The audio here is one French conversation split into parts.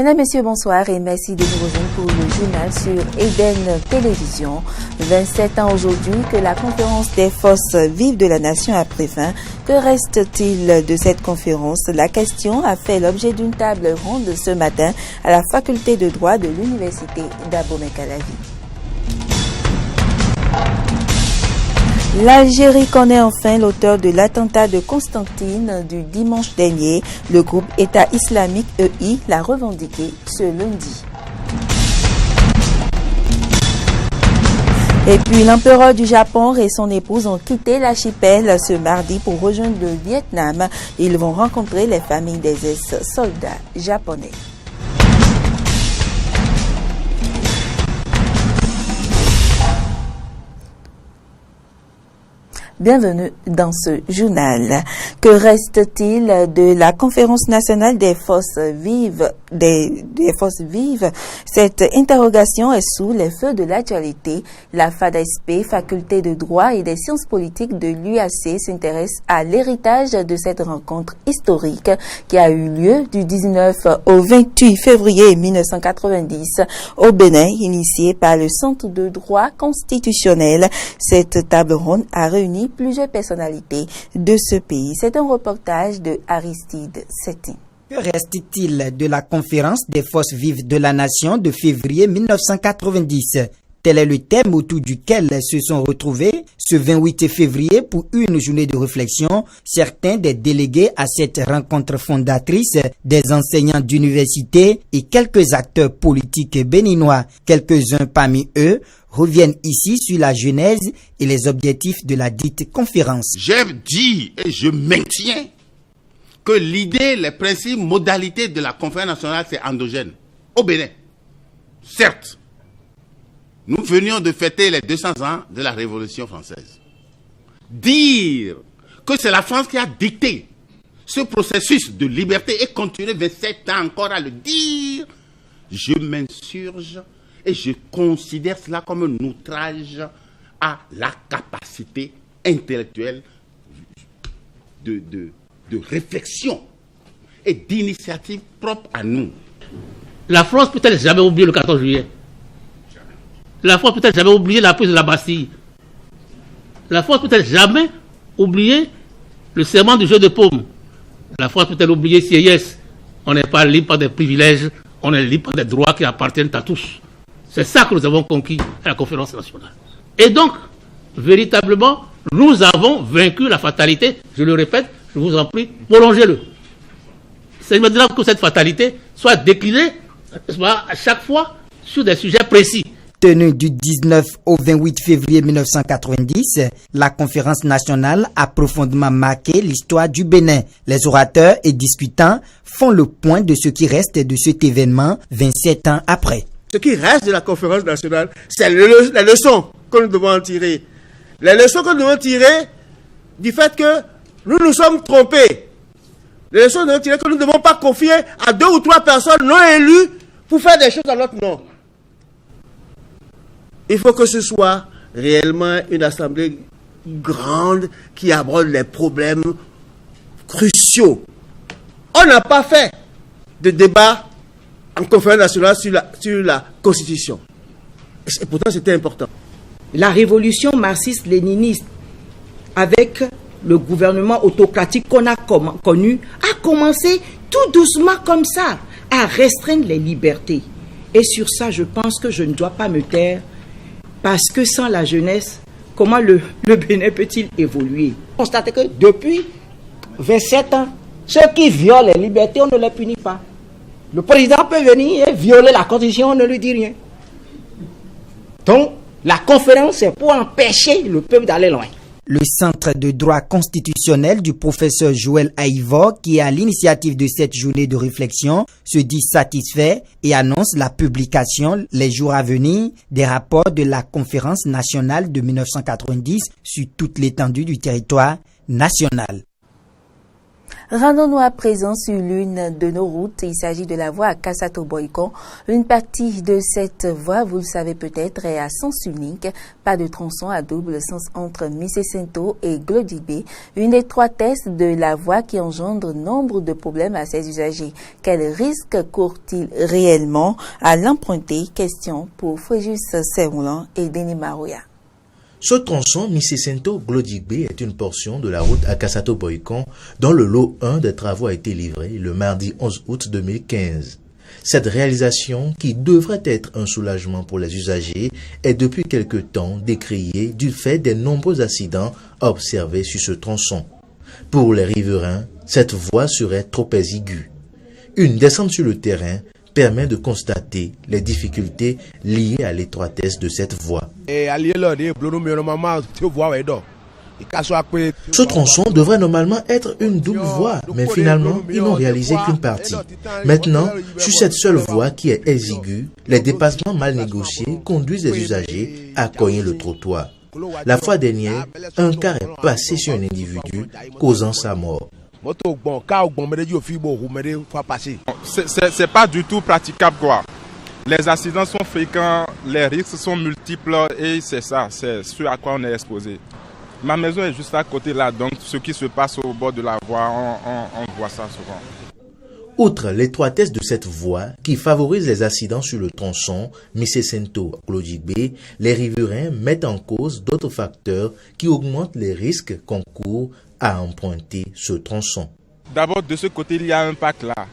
Mesdames, Messieurs, bonsoir et merci de nous rejoindre pour le journal sur Eden Télévision. 27 ans aujourd'hui que la conférence des forces vives de la nation a pris fin. Que reste-t-il de cette conférence? La question a fait l'objet d'une table ronde ce matin à la faculté de droit de l'université d'Abomey-Calavi. L'Algérie connaît enfin l'auteur de l'attentat de Constantine du dimanche dernier. Le groupe État islamique EI l'a revendiqué ce lundi. Et puis l'empereur du Japon et son épouse ont quitté l'archipel ce mardi pour rejoindre le Vietnam. Ils vont rencontrer les familles des ex-soldats japonais. Bienvenue dans ce journal. Que reste-t-il de la conférence nationale des forces vives, des forces vives? Cette interrogation est sous les feux de l'actualité. La FADESP, faculté de droit et des sciences politiques de l'UAC, s'intéresse à l'héritage de cette rencontre historique qui a eu lieu du 19 au 28 février 1990 au Bénin, initiée par le Centre de droit constitutionnel. Cette table ronde a réuni plusieurs personnalités de ce pays. C'est un reportage de Aristide Setin. Que reste-t-il de la conférence des forces vives de la nation de février 1990? Tel est le thème autour duquel se sont retrouvés ce 28 février pour une journée de réflexion certains des délégués à cette rencontre fondatrice, des enseignants d'université et quelques acteurs politiques béninois. Quelques-uns parmi eux reviennent ici sur la genèse et les objectifs de la dite conférence. J'ai dit et je maintiens que l'idée, les principes, modalités de la conférence nationale, c'est endogène. Au Bénin, certes, nous venions de fêter les 200 ans de la Révolution française. Dire que c'est la France qui a dicté ce processus de liberté et continuer 27 ans encore à le dire, je m'insurge et je considère cela comme un outrage à la capacité intellectuelle de réflexion et d'initiative propre à nous. La France peut-elle jamais oublier le 14 juillet? La France peut-elle jamais oublier la prise de la Bastille? La France peut-elle jamais oublier le serment du jeu de paume? La France peut-elle oublier Sieyès? On n'est pas libre par des privilèges, on est libre par des droits qui appartiennent à tous. C'est ça que nous avons conquis à la conférence nationale. Et donc, véritablement, nous avons vaincu la fatalité. Je le répète, je vous en prie, prolongez-le. C'est maintenant que cette fatalité soit déclinée à chaque fois sur des sujets précis. Tenue du 19 au 28 février 1990, la conférence nationale a profondément marqué l'histoire du Bénin. Les orateurs et discutants font le point de ce qui reste de cet événement 27 ans après. Ce qui reste de la conférence nationale, c'est les leçons que nous devons en tirer. Les leçons que nous devons tirer du fait que nous nous sommes trompés. Les leçons que nous devons tirer que nous ne devons pas confier à 2 ou 3 personnes non élues pour faire des choses à notre nom. Il faut que ce soit réellement une assemblée grande qui aborde les problèmes cruciaux. On n'a pas fait de débat en conférence nationale sur la Constitution. Et pourtant, c'était important. La révolution marxiste-léniniste, avec le gouvernement autocratique qu'on a connu, a commencé tout doucement comme ça, à restreindre les libertés. Et sur ça, je pense que je ne dois pas me taire, parce que sans la jeunesse, comment le Bénin peut-il évoluer? Constatez que depuis 27 ans, ceux qui violent les libertés, on ne les punit pas. Le président peut venir et violer la Constitution, on ne lui dit rien. Donc, la conférence, c'est pour empêcher le peuple d'aller loin. Le Centre de droit constitutionnel du professeur Joël Aïvor, qui est à l'initiative de cette journée de réflexion, se dit satisfait et annonce la publication, les jours à venir, des rapports de la conférence nationale de 1990 sur toute l'étendue du territoire national. Rendons-nous à présent sur l'une de nos routes. Il s'agit de la voie à Kassato-Boycon. Une partie de cette voie, vous le savez peut-être, est à sens unique. Pas de tronçon à double sens entre Missé-Sento et Glodibé. Une étroitesse de la voie qui engendre nombre de problèmes à ses usagers. Quel risque court-il réellement à l'emprunter? Question pour Fréjus Sermoulan et Denis Marouya. Ce tronçon Missé-Sento-Glodibé est une portion de la route à Kassato-Boycon dont le lot 1 des travaux a été livré le mardi 11 août 2015. Cette réalisation, qui devrait être un soulagement pour les usagers, est depuis quelque temps décriée du fait des nombreux accidents observés sur ce tronçon. Pour les riverains, cette voie serait trop exiguë. Une descente sur le terrain permet de constater les difficultés liées à l'étroitesse de cette voie. Ce tronçon devrait normalement être une double voie, mais finalement, ils n'ont réalisé qu'une partie. Maintenant, sur cette seule voie qui est exiguë, les dépassements mal négociés conduisent les usagers à cogner le trottoir. La fois dernière, un car est passé sur un individu, causant sa mort. C'est pas du tout praticable quoi. Les accidents sont fréquents, les risques sont multiples et c'est ça, c'est ce à quoi on est exposé. Ma maison est juste à côté là, donc ce qui se passe au bord de la voie, on voit ça souvent. Outre l'étroitesse de cette voie qui favorise les accidents sur le tronçon Missé-Sento-Glodibé, les riverains mettent en cause d'autres facteurs qui augmentent les risques qu'on court à emprunter ce tronçon. D'abord, de ce côté, il y a un parc là.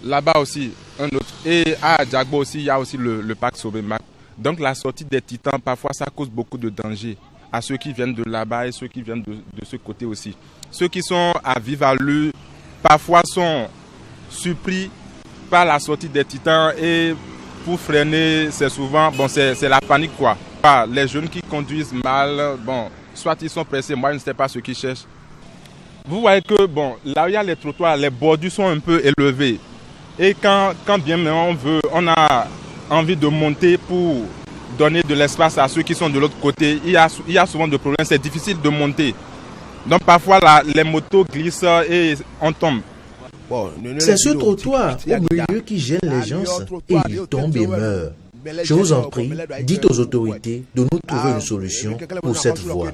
Là-bas aussi, un autre. Et à Djagbo aussi, il y a aussi le parc Sobemac. Donc la sortie des Titans, parfois, ça cause beaucoup de danger à ceux qui viennent de là-bas et ceux qui viennent de ce côté aussi. Ceux qui sont à vive allure, parfois sont surpris par la sortie des Titans et pour freiner, c'est souvent, c'est la panique quoi. Les jeunes qui conduisent mal, soit ils sont pressés, moi je ne sais pas ce qu'ils cherchent. Vous voyez que là où il y a les trottoirs, les bordures sont un peu élevées. Et quand bien on a envie de monter pour donner de l'espace à ceux qui sont de l'autre côté, il y a souvent des problèmes, c'est difficile de monter. Donc parfois les motos glissent et on tombe. C'est ce trottoir au milieu qui gêne les gens et ils tombent et meurent. Je vous en prie, dites aux autorités de nous trouver une solution pour cette voie.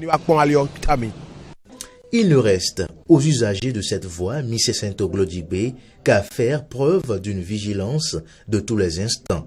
Il ne reste aux usagers de cette voie Missé-Sento-Glodibé qu'à faire preuve d'une vigilance de tous les instants.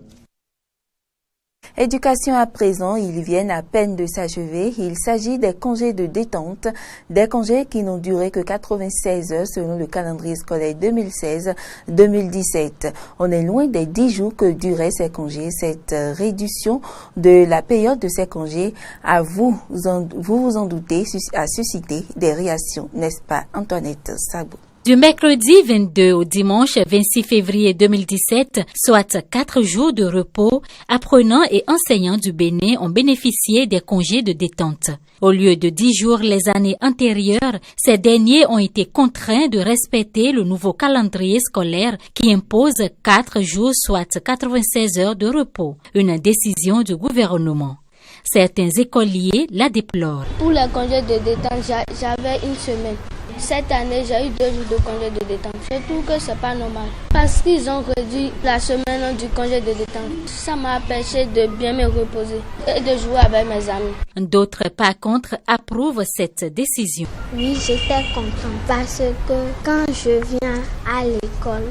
Éducation à présent, ils viennent à peine de s'achever. Il s'agit des congés de détente, des congés qui n'ont duré que 96 heures selon le calendrier scolaire 2016-2017. On est loin des 10 jours que duraient ces congés. Cette réduction de la période de ces congés, vous vous en doutez, a suscité des réactions, n'est-ce pas, Antoinette Sabou? Du mercredi 22 au dimanche 26 février 2017, soit 4 jours de repos, apprenants et enseignants du Bénin ont bénéficié des congés de détente. Au lieu de 10 jours les années antérieures, ces derniers ont été contraints de respecter le nouveau calendrier scolaire qui impose 4 jours, soit 96 heures de repos. Une décision du gouvernement. Certains écoliers la déplorent. Pour les congés de détente, j'avais une semaine. Cette année, j'ai eu 2 jours de congé de détente. Je trouve que c'est pas normal. Parce qu'ils ont réduit la semaine du congé de détente. Ça m'a empêché de bien me reposer et de jouer avec mes amis. D'autres, par contre, approuvent cette décision. Oui, j'étais contente parce que quand je viens à l'école,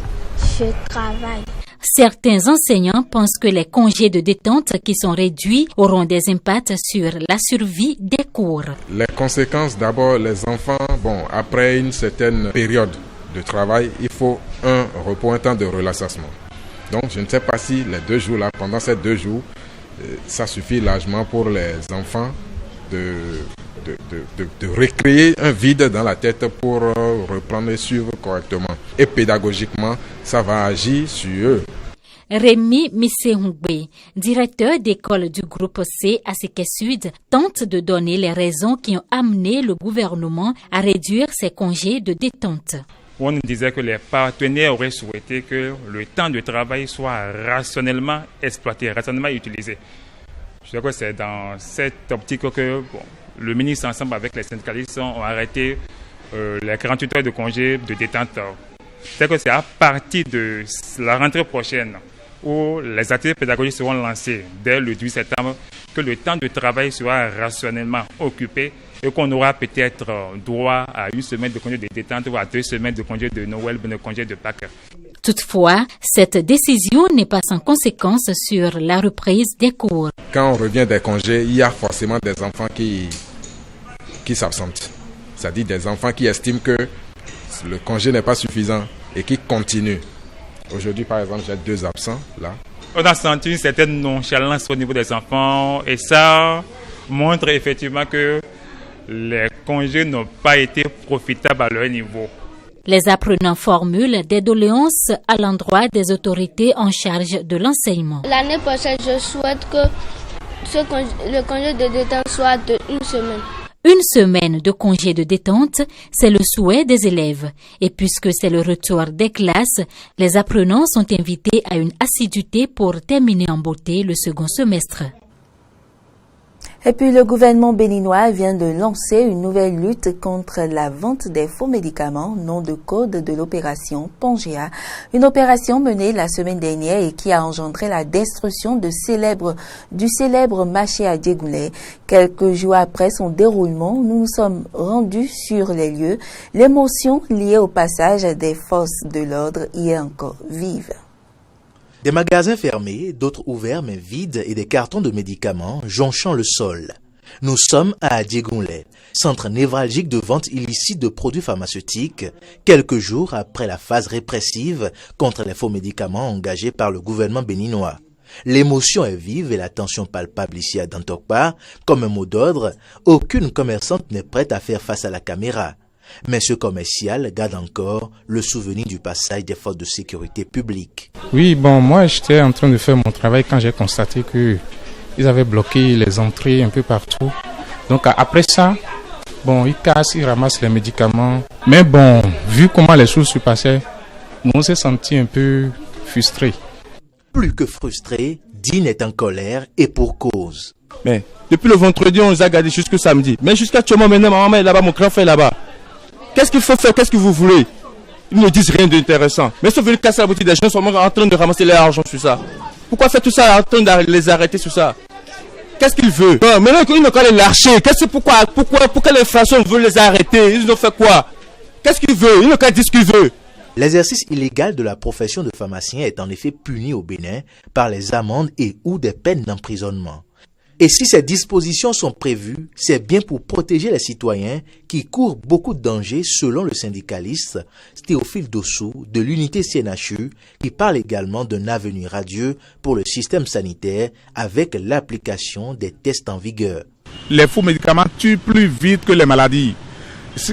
je travaille. Certains enseignants pensent que les congés de détente qui sont réduits auront des impacts sur la survie des cours. Les conséquences, d'abord, les enfants, après une certaine période de travail, il faut un repos, un temps de relaxation. Donc, je ne sais pas si les 2 jours là, pendant ces 2 jours, ça suffit largement pour les enfants de recréer un vide dans la tête pour reprendre et suivre correctement. Et pédagogiquement, ça va agir sur eux. Rémi Missé-Hungbe, directeur d'école du groupe C à Séké Sud, tente de donner les raisons qui ont amené le gouvernement à réduire ses congés de détente. On nous disait que les partenaires auraient souhaité que le temps de travail soit rationnellement exploité, rationnellement utilisé. Je crois que c'est dans cette optique que le ministre, ensemble avec les syndicalistes, ont arrêté les 48 heures de congé de détente. C'est que c'est à partir de la rentrée prochaine où les activités pédagogiques seront lancées dès le 18 septembre que le temps de travail sera rationnellement occupé et qu'on aura peut-être droit à une semaine de congé de détente ou à 2 semaines de congé de Noël ou de congé de Pâques. Toutefois, cette décision n'est pas sans conséquence sur la reprise des cours. Quand on revient des congés, il y a forcément des enfants qui s'absentent. C'est-à-dire des enfants qui estiment que le congé n'est pas suffisant et qui continuent. Aujourd'hui, par exemple, j'ai 2 absents là. On a senti une certaine nonchalance au niveau des enfants et ça montre effectivement que les congés n'ont pas été profitables à leur niveau. Les apprenants formulent des doléances à l'endroit des autorités en charge de l'enseignement. L'année prochaine, je souhaite que le congé de détente soit de 1 semaine. 1 semaine de congé de détente, c'est le souhait des élèves. Et puisque c'est le retour des classes, les apprenants sont invités à une assiduité pour terminer en beauté le second semestre. Et puis le gouvernement béninois vient de lancer une nouvelle lutte contre la vente des faux médicaments, nom de code de l'opération Pangea. Une opération menée la semaine dernière et qui a engendré la destruction du célèbre marché à Djegoulé. Quelques jours après son déroulement, nous nous sommes rendus sur les lieux. L'émotion liée au passage des forces de l'ordre y est encore vive. Des magasins fermés, d'autres ouverts mais vides et des cartons de médicaments jonchant le sol. Nous sommes à Djegoulé, centre névralgique de vente illicite de produits pharmaceutiques, quelques jours après la phase répressive contre les faux médicaments engagée par le gouvernement béninois. L'émotion est vive et la tension palpable ici à Dantokpa. Comme un mot d'ordre, aucune commerçante n'est prête à faire face à la caméra. Mais ce commercial garde encore le souvenir du passage des forces de sécurité publique. Oui, moi j'étais en train de faire mon travail quand j'ai constaté qu'ils avaient bloqué les entrées un peu partout. Donc après ça, ils cassent, ils ramassent les médicaments. Mais vu comment les choses se passaient, on s'est senti un peu frustrés. Plus que frustré, Dean est en colère et pour cause. Mais depuis le vendredi, on les a gardés jusqu'au samedi. Mais jusqu'à actuellement, maintenant, ma maman est là-bas, mon grand frère est là-bas. Qu'est-ce qu'il faut faire? Qu'est-ce que vous voulez? Ils ne disent rien d'intéressant. Mais si vous voulez casser la boutique des gens, ils sont en train de ramasser leur argent sur ça. Pourquoi faire tout ça en train de les arrêter sur ça? Qu'est-ce qu'ils veulent? Maintenant, ils n'ont qu'à les lâcher. Pourquoi l'inflation veut les arrêter? Ils ont fait quoi? Qu'est-ce qu'ils veulent? Ils n'ont qu'à dire ce qu'ils veulent. L'exercice illégal de la profession de pharmacien est en effet puni au Bénin par les amendes et ou des peines d'emprisonnement. Et si ces dispositions sont prévues, c'est bien pour protéger les citoyens qui courent beaucoup de dangers selon le syndicaliste Théophile Dossou de l'unité CNHU qui parle également d'un avenir radieux pour le système sanitaire avec l'application des tests en vigueur. Les faux médicaments tuent plus vite que les maladies.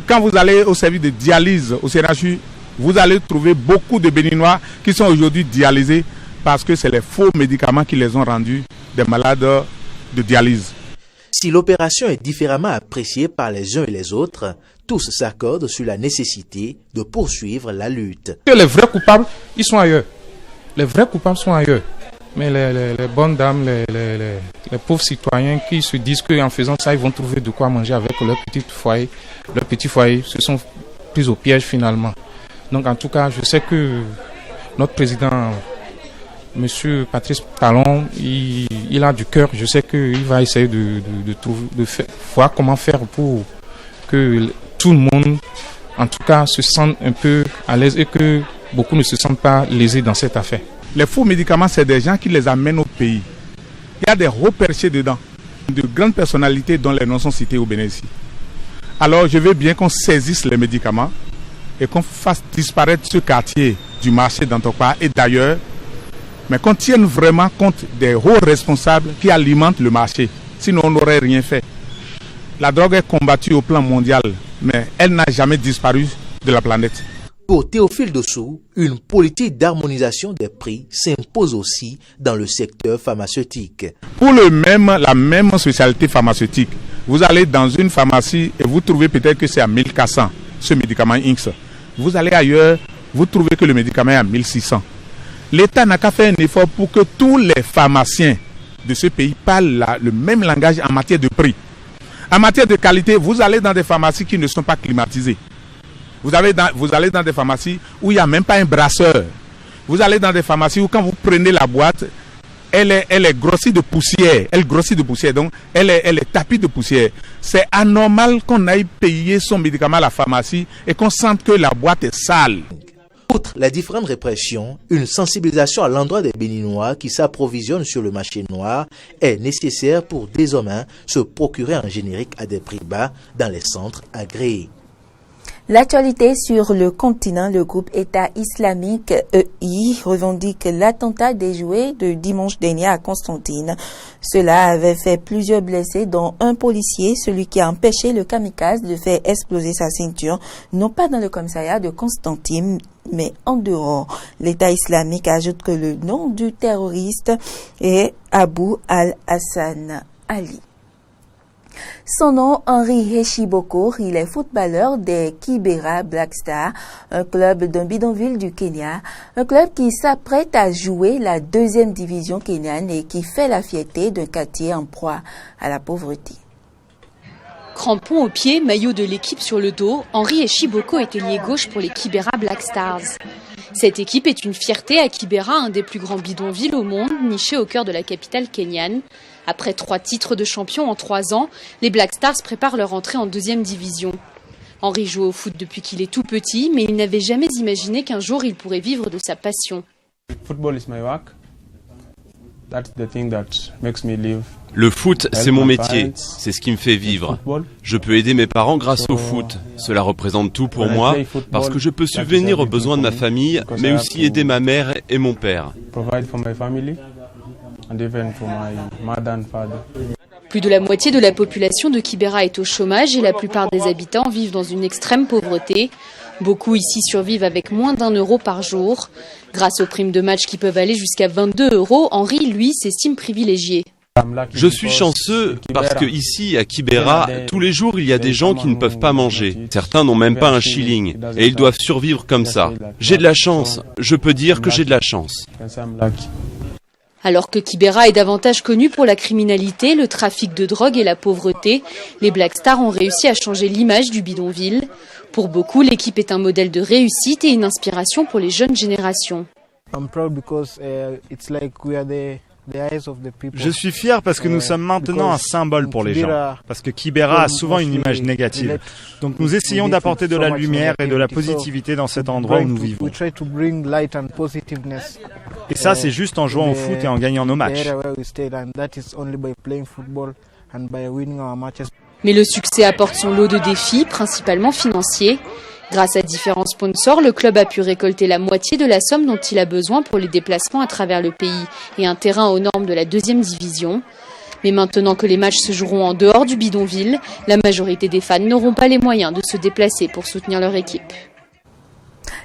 Quand vous allez au service de dialyse au CNHU, vous allez trouver beaucoup de Béninois qui sont aujourd'hui dialysés parce que c'est les faux médicaments qui les ont rendus des malades de dialyse. Si l'opération est différemment appréciée par les uns et les autres, tous s'accordent sur la nécessité de poursuivre la lutte. Les vrais coupables, ils sont ailleurs. Les vrais coupables sont ailleurs. Mais les bonnes dames, les pauvres citoyens qui se disent qu'en faisant ça, ils vont trouver de quoi manger avec leur petit foyer, se sont pris au piège finalement. Donc en tout cas, je sais que notre président, Monsieur Patrice Talon, il a du cœur. Je sais qu'il va essayer de voir comment faire pour que tout le monde, en tout cas, se sente un peu à l'aise et que beaucoup ne se sentent pas lésés dans cette affaire. Les faux médicaments, c'est des gens qui les amènent au pays. Il y a des hauts perchés dedans, de grandes personnalités dont les noms sont cités au Bénin ici. Alors, je veux bien qu'on saisisse les médicaments et qu'on fasse disparaître ce quartier du marché d'Antokpa et d'ailleurs, mais qu'on tienne vraiment compte des hauts responsables qui alimentent le marché. Sinon, on n'aurait rien fait. La drogue est combattue au plan mondial, mais elle n'a jamais disparu de la planète. Pour Théophile Dossou, une politique d'harmonisation des prix s'impose aussi dans le secteur pharmaceutique. Pour la même spécialité pharmaceutique, vous allez dans une pharmacie et vous trouvez peut-être que c'est à 1400, ce médicament X. Vous allez ailleurs, vous trouvez que le médicament est à 1600. L'État n'a qu'à faire un effort pour que tous les pharmaciens de ce pays parlent le même langage en matière de prix. En matière de qualité, vous allez dans des pharmacies qui ne sont pas climatisées. Vous allez dans des pharmacies où il n'y a même pas un brasseur. Vous allez dans des pharmacies où quand vous prenez la boîte, elle est grossie de poussière. Elle grossit de poussière, donc elle est tapie de poussière. C'est anormal qu'on aille payer son médicament à la pharmacie et qu'on sente que la boîte est sale. Outre les différentes répressions, une sensibilisation à l'endroit des Béninois qui s'approvisionnent sur le marché noir est nécessaire pour désormais se procurer un générique à des prix bas dans les centres agréés. L'actualité sur le continent, le groupe État islamique EI revendique l'attentat déjoué de dimanche dernier à Constantine. Cela avait fait plusieurs blessés, dont un policier, celui qui a empêché le kamikaze de faire exploser sa ceinture, non pas dans le commissariat de Constantine, mais en dehors. L'État islamique ajoute que le nom du terroriste est Abu al-Hassan Ali. Son nom, Henri Heshiboko, il est footballeur des Kibera Black Stars, un club d'un bidonville du Kenya, un club qui s'apprête à jouer la 2e division kenyane et qui fait la fierté d'un quartier en proie à la pauvreté. Crampons aux pieds, maillot de l'équipe sur le dos, Henri Heshiboko est ailier gauche pour les Kibera Black Stars. Cette équipe est une fierté à Kibera, un des plus grands bidonvilles au monde, niché au cœur de la capitale kenyane. Après 3 titres de champion en 3 ans, les Black Stars préparent leur entrée en 2e division. Henri joue au foot depuis qu'il est tout petit, mais il n'avait jamais imaginé qu'un jour il pourrait vivre de sa passion. Le foot, c'est mon métier, c'est ce qui me fait vivre. Je peux aider mes parents grâce au foot. Cela représente tout pour moi, parce que je peux subvenir aux besoins de ma famille, mais aussi aider ma mère et mon père. Plus de la moitié de la population de Kibera est au chômage et la plupart des habitants vivent dans une extrême pauvreté. Beaucoup ici survivent avec moins d'1 euro par jour. Grâce aux primes de match qui peuvent aller jusqu'à 22 euros, Henri, lui, s'estime privilégié. Je suis chanceux parce que ici, à Kibera, tous les jours, il y a des gens qui ne peuvent pas manger. Certains n'ont même pas un shilling et ils doivent survivre comme ça. J'ai de la chance. Je peux dire que j'ai de la chance. Alors que Kibera est davantage connu pour la criminalité, le trafic de drogue et la pauvreté, les Black Stars ont réussi à changer l'image du bidonville. Pour beaucoup, l'équipe est un modèle de réussite et une inspiration pour les jeunes générations. Je suis fier parce que nous sommes maintenant un symbole pour les gens, parce que Kibera a souvent une image négative. Donc nous essayons d'apporter de la lumière et de la positivité dans cet endroit où nous vivons. Et ça, c'est juste en jouant au foot et en gagnant nos matchs. Mais le succès apporte son lot de défis, principalement financiers. Grâce à différents sponsors, le club a pu récolter la moitié de la somme dont il a besoin pour les déplacements à travers le pays et un terrain aux normes de la 2e division. Mais maintenant que les matchs se joueront en dehors du bidonville, la majorité des fans n'auront pas les moyens de se déplacer pour soutenir leur équipe.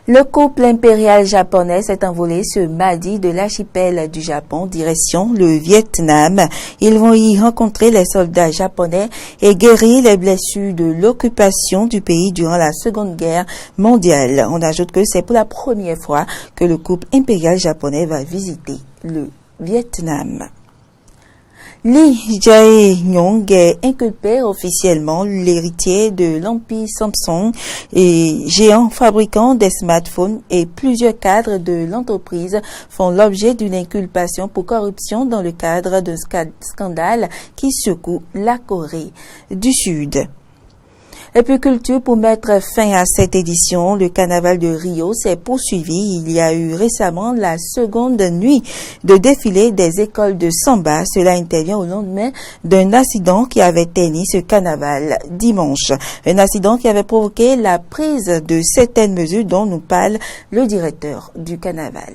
Le couple impérial japonais s'est envolé ce mardi de l'archipel du Japon, direction le Vietnam. Ils vont y rencontrer les soldats japonais et guérir les blessures de l'occupation du pays durant la Seconde Guerre mondiale. On ajoute que c'est pour la première fois que le couple impérial japonais va visiter le Vietnam. Lee Jae-yong est inculpé officiellement, l'héritier de l'empire Samsung et géant fabricant des smartphones, et plusieurs cadres de l'entreprise font l'objet d'une inculpation pour corruption dans le cadre d'un scandale qui secoue la Corée du Sud. Et puis culture, pour mettre fin à cette édition, le carnaval de Rio s'est poursuivi. Il y a eu récemment la seconde nuit de défilé des écoles de samba. Cela intervient au lendemain d'un accident qui avait terni ce carnaval dimanche. Un accident qui avait provoqué la prise de certaines mesures dont nous parle le directeur du carnaval.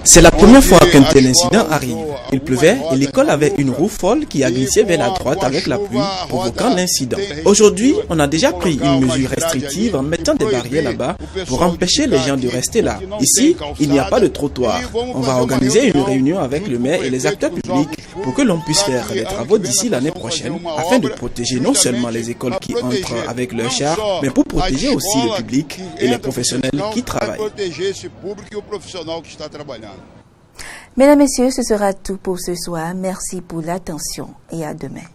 C'est la première fois qu'un tel incident arrive. Il pleuvait et l'école avait une roue folle qui a glissé vers la droite avec la pluie, provoquant l'incident. Aujourd'hui, on a déjà pris une mesure restrictive en mettant des barrières là-bas pour empêcher les gens de rester là. Ici, il n'y a pas de trottoir. On va organiser une réunion avec le maire et les acteurs publics pour que l'on puisse faire des travaux d'ici l'année prochaine afin de protéger non seulement les écoles qui entrent avec leurs chars, mais pour protéger aussi le public et les professionnels qui travaillent. Mesdames, Messieurs, ce sera tout pour ce soir. Merci pour l'attention et à demain.